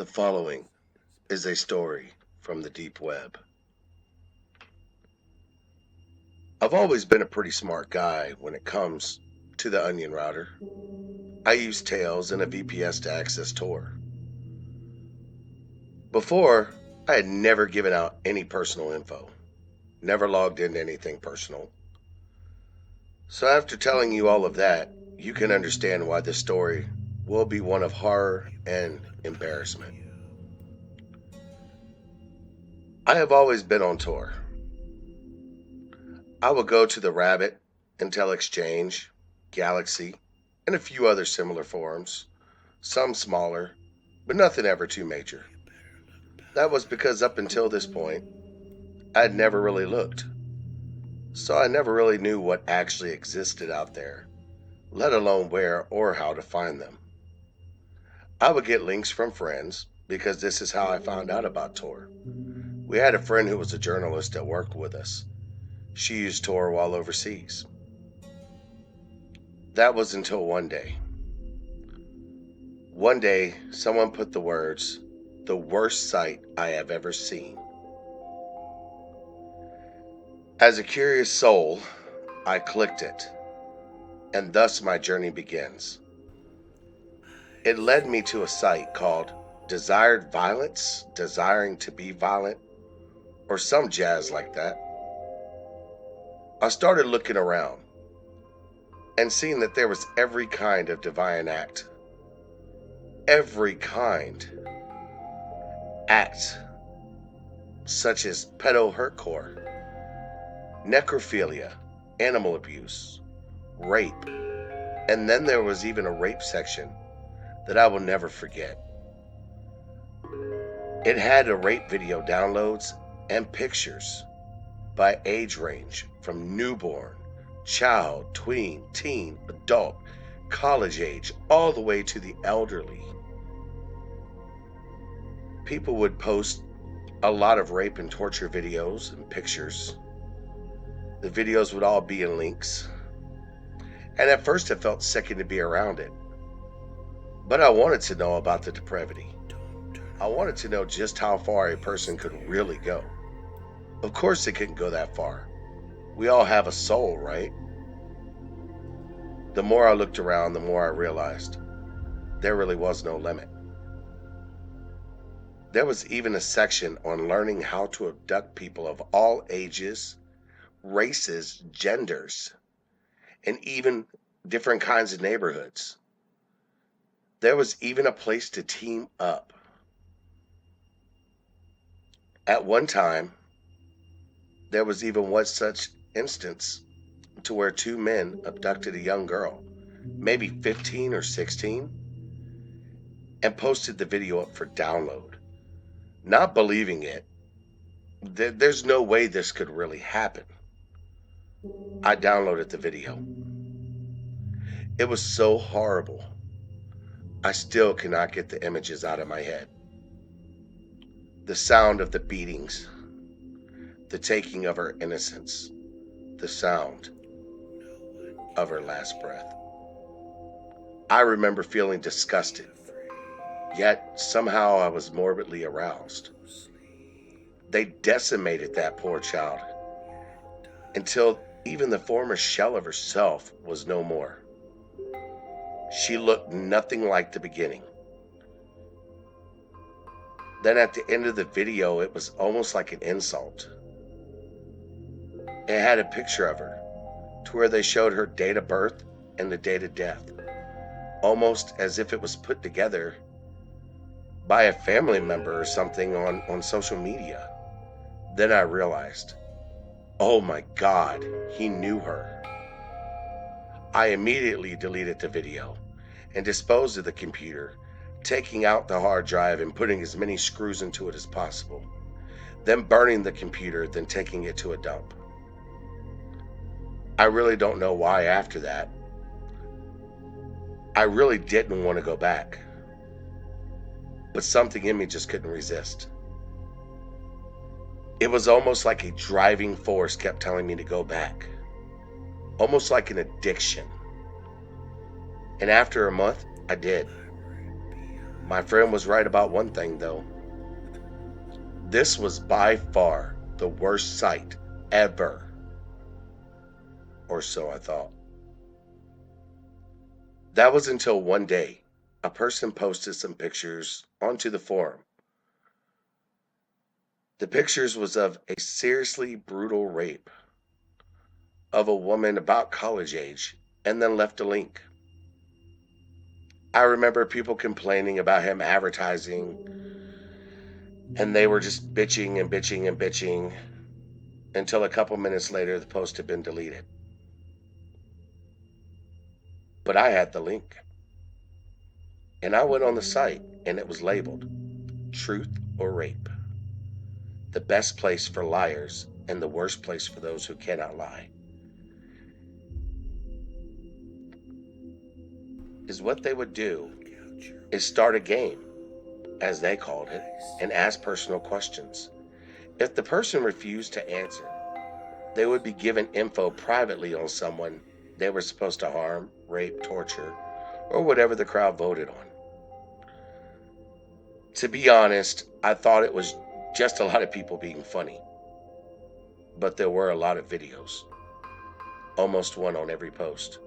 The following is a story from the deep web. I've always been a pretty smart guy when it comes to the Onion router. I use Tails and a VPS to access Tor. Before, I had never given out any personal info, never logged into anything personal. So after telling you all of that, you can understand why this story will be one of horror and embarrassment. I have always been on Tor. I would go to the Rabbit, Intel Exchange, Galaxy, and a few other similar forums, some smaller, but nothing ever too major. That was because up until this point, I had never really looked. So I never really knew what actually existed out there, let alone where or how to find them. I would get links from friends because this is how I found out about Tor. We had a friend who was a journalist that worked with us. She used Tor while overseas. That was until one day. One day, someone put the words, "the worst site I have ever seen." As a curious soul, I clicked it, and thus my journey begins. It led me to a site called Desired Violence, Desiring to Be Violent, or some jazz like that. I started looking around and seeing that there was every kind of deviant act. Every kind. Act such as pedo-hurtcore, necrophilia, animal abuse, rape, and then there was even a rape section that I will never forget. It had a rape video downloads and pictures by age range from newborn, child, tween, teen, adult, college age, all the way to the elderly. People would post a lot of rape and torture videos and pictures. The videos would all be in links. And at first it felt sickening to be around it. But I wanted to know about the depravity. I wanted to know just how far a person could really go. Of course it couldn't go that far. We all have a soul, right? The more I looked around, the more I realized there really was no limit. There was even a section on learning how to abduct people of all ages, races, genders, and even different kinds of neighborhoods. There was even a place to team up. At one time, there was even one such instance to where two men abducted a young girl, maybe 15 or 16, and posted the video up for download. Not believing it, there's no way this could really happen. I downloaded the video. It was so horrible. I still cannot get the images out of my head. The sound of the beatings, the taking of her innocence, the sound of her last breath. I remember feeling disgusted, yet somehow I was morbidly aroused. They decimated that poor child until even the former shell of herself was no more. She looked nothing like the beginning. Then at the end of the video, it was almost like an insult. It had a picture of her to where they showed her date of birth and the date of death, almost as if it was put together by a family member or something on social media. Then I realized, oh my God, he knew her. I immediately deleted the video and disposed of the computer, taking out the hard drive and putting as many screws into it as possible, then burning the computer, then taking it to a dump. I really don't know why after that. I really didn't want to go back, but something in me just couldn't resist. It was almost like a driving force kept telling me to go back, almost like an addiction. And after a month, I did. My friend was right about one thing, though. This was by far the worst sight ever. Or so I thought. That was until one day, a person posted some pictures onto the forum. The pictures was of a seriously brutal rape of a woman about college age, and then left a link. I remember people complaining about him advertising, and they were just bitching and bitching and bitching until a couple minutes later the post had been deleted. But I had the link. And I went on the site, and it was labeled Truth or Rape. The best place for liars and the worst place for those who cannot lie. Is what they would do is start a game, as they called it, and ask personal questions. If the person refused to answer, they would be given info privately on someone they were supposed to harm, rape, torture, or whatever the crowd voted on. To be honest, I thought it was just a lot of people being funny. But there were a lot of videos, almost one on every post.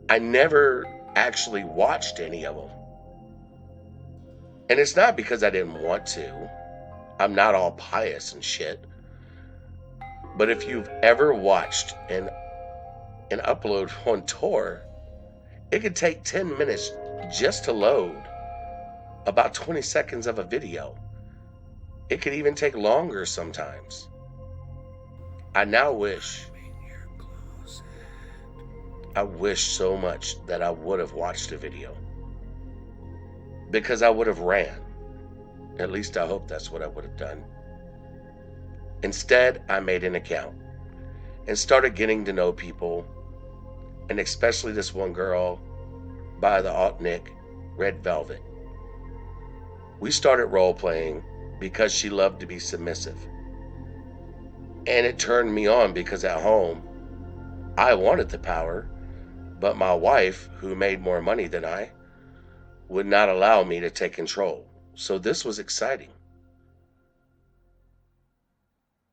I never actually watched any of them. And it's not because I didn't want to. I'm not all pious and shit. But if you've ever watched an upload on Tor, it could take 10 minutes just to load about 20 seconds of a video. It could even take longer sometimes. I wish so much that I would have watched a video. Because I would have ran. At least I hope that's what I would have done. Instead, I made an account and started getting to know people, and especially this one girl by the alt nick Red Velvet. We started role-playing because she loved to be submissive. And it turned me on because at home, I wanted the power, but my wife, who made more money than I, would not allow me to take control. So this was exciting.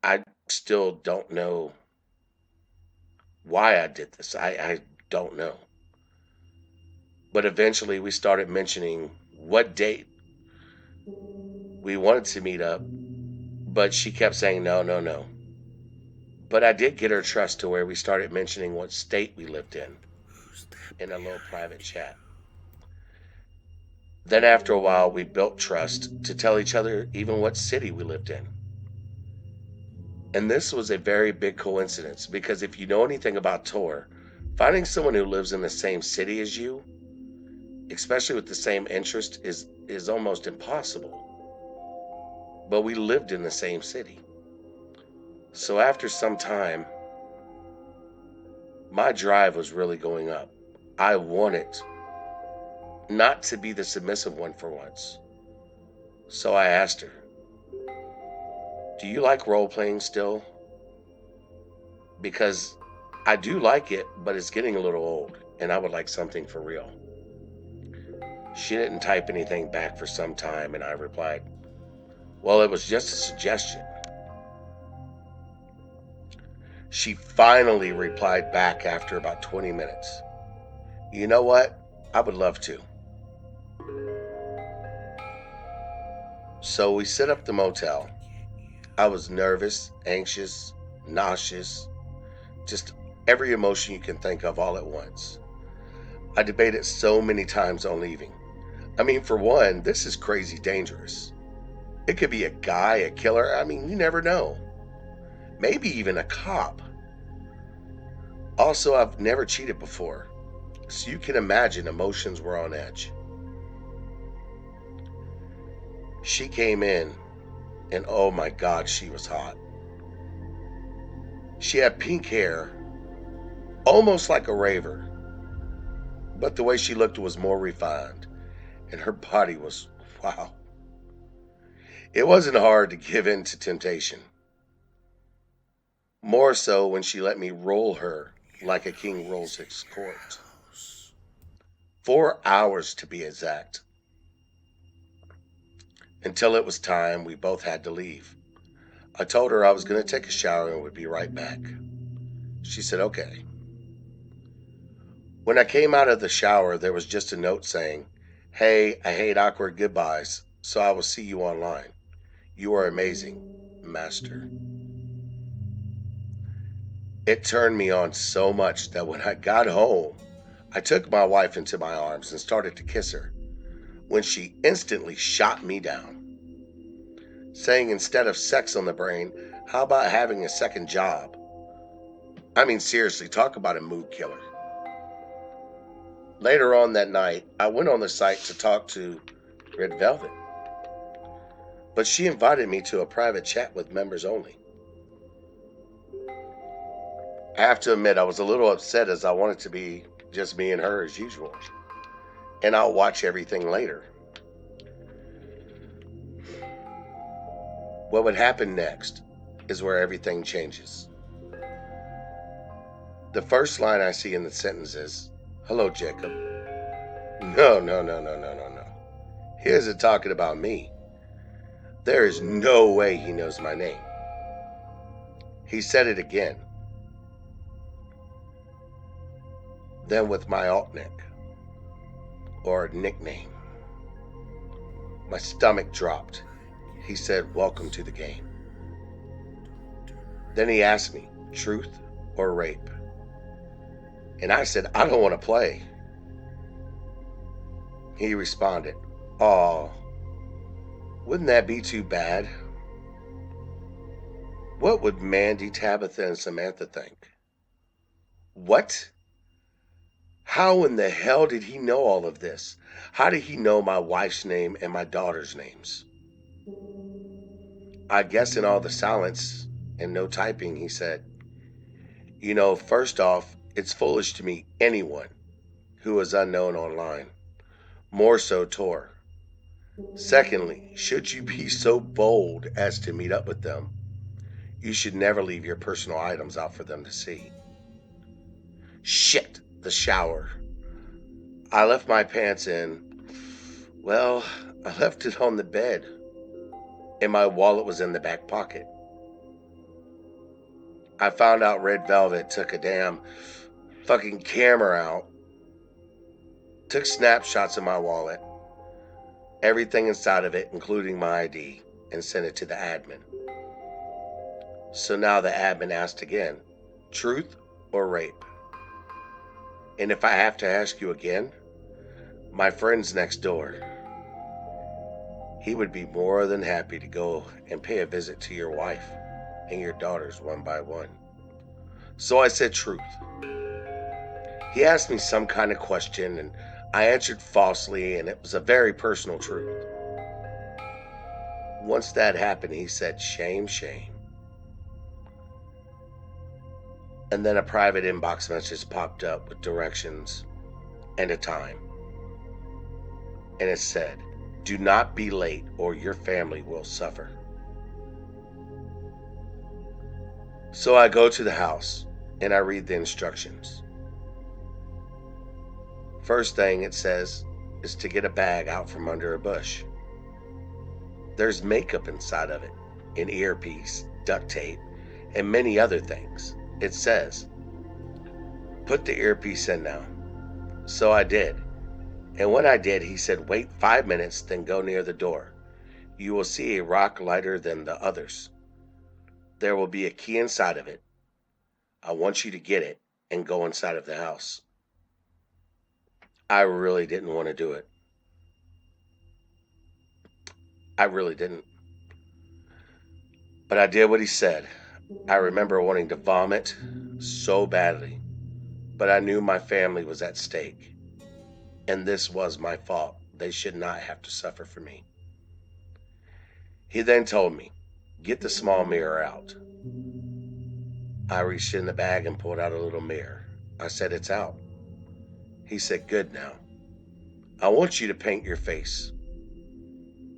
I still don't know why I did this. I don't know. But eventually we started mentioning what date we wanted to meet up, but she kept saying no. But I did get her trust to where we started mentioning what state we lived in a little private chat. Then after a while, we built trust to tell each other even what city we lived in. And this was a very big coincidence because if you know anything about Tor, finding someone who lives in the same city as you, especially with the same interest, is almost impossible. But we lived in the same city. So after some time, my drive was really going up. I wanted not to be the submissive one for once. So I asked her, do you like role-playing still? Because I do like it, but it's getting a little old, and I would like something for real. She didn't type anything back for some time, and I replied, well, it was just a suggestion. She finally replied back after about 20 minutes. You know what? I would love to. So we set up the motel. I was nervous, anxious, nauseous, just every emotion you can think of all at once. I debated so many times on leaving. I mean, for one, this is crazy dangerous. It could be a guy, a killer, I mean, you never know. Maybe even a cop. Also, I've never cheated before, so you can imagine emotions were on edge. She came in, and oh my God, she was hot. She had pink hair, almost like a raver, but the way she looked was more refined, and her body was, wow. It wasn't hard to give in to temptation. More so when she let me roll her like a king rolls his court. 4 hours to be exact. Until it was time, we both had to leave. I told her I was going to take a shower and would be right back. She said, okay. When I came out of the shower, there was just a note saying, "Hey, I hate awkward goodbyes, so I will see you online. You are amazing, Master." It turned me on so much that when I got home, I took my wife into my arms and started to kiss her, when she instantly shot me down, saying instead of sex on the brain, how about having a second job? I mean, seriously, talk about a mood killer. Later on that night, I went on the site to talk to Red Velvet, but she invited me to a private chat with members only. I have to admit, I was a little upset as I wanted to be just me and her as usual, and I'll watch everything later. What would happen next is where everything changes. The first line I see in the sentence is, "Hello, Jacob." No. He isn't talking about me. There is no way he knows my name. He said it again. Then with my alt nick, or nickname. My stomach dropped. He said, "Welcome to the game." Then he asked me, truth or rape? And I said, "I don't want to play." He responded, "Aw, wouldn't that be too bad?" What would Mandy, Tabitha, and Samantha think? What? How in the hell did he know all of this? How did he know my wife's name and my daughter's names? I guess in all the silence and no typing, he said, first off, it's foolish to meet anyone who is unknown online. More so Tor. Secondly, should you be so bold as to meet up with them, you should never leave your personal items out for them to see. Shit, the shower. I left my pants in. Well, I left it on the bed, and my wallet was in the back pocket. I found out Red Velvet took a damn fucking camera out, took snapshots of my wallet, everything inside of it, including my ID, and sent it to the admin. So now the admin asked again, truth or rape? And if I have to ask you again, my friend's next door. He would be more than happy to go and pay a visit to your wife and your daughters one by one. So I said truth. He asked me some kind of question and I answered falsely, and it was a very personal truth. Once that happened, he said, "Shame, shame." And then a private inbox message popped up with directions and a time. And it said, "Do not be late or your family will suffer." So I go to the house and I read the instructions. First thing it says is to get a bag out from under a bush. There's makeup inside of it, an earpiece, duct tape, and many other things. It says, "Put the earpiece in now." So I did. And when I did, he said, "Wait 5 minutes, then go near the door. You will see a rock lighter than the others. There will be a key inside of it. I want you to get it and go inside of the house." I really didn't want to do it. I really didn't. But I did what he said. I remember wanting to vomit so badly, but I knew my family was at stake, and this was my fault. They should not have to suffer for me. He then told me, "Get the small mirror out." I reached in the bag and pulled out a little mirror. I said, "It's out." He said, "Good now. I want you to paint your face.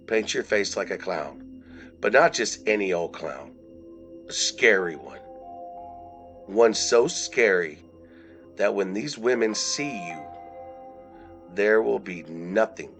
Paint your face like a clown, but not just any old clown. A scary one. One so scary that when these women see you, there will be nothing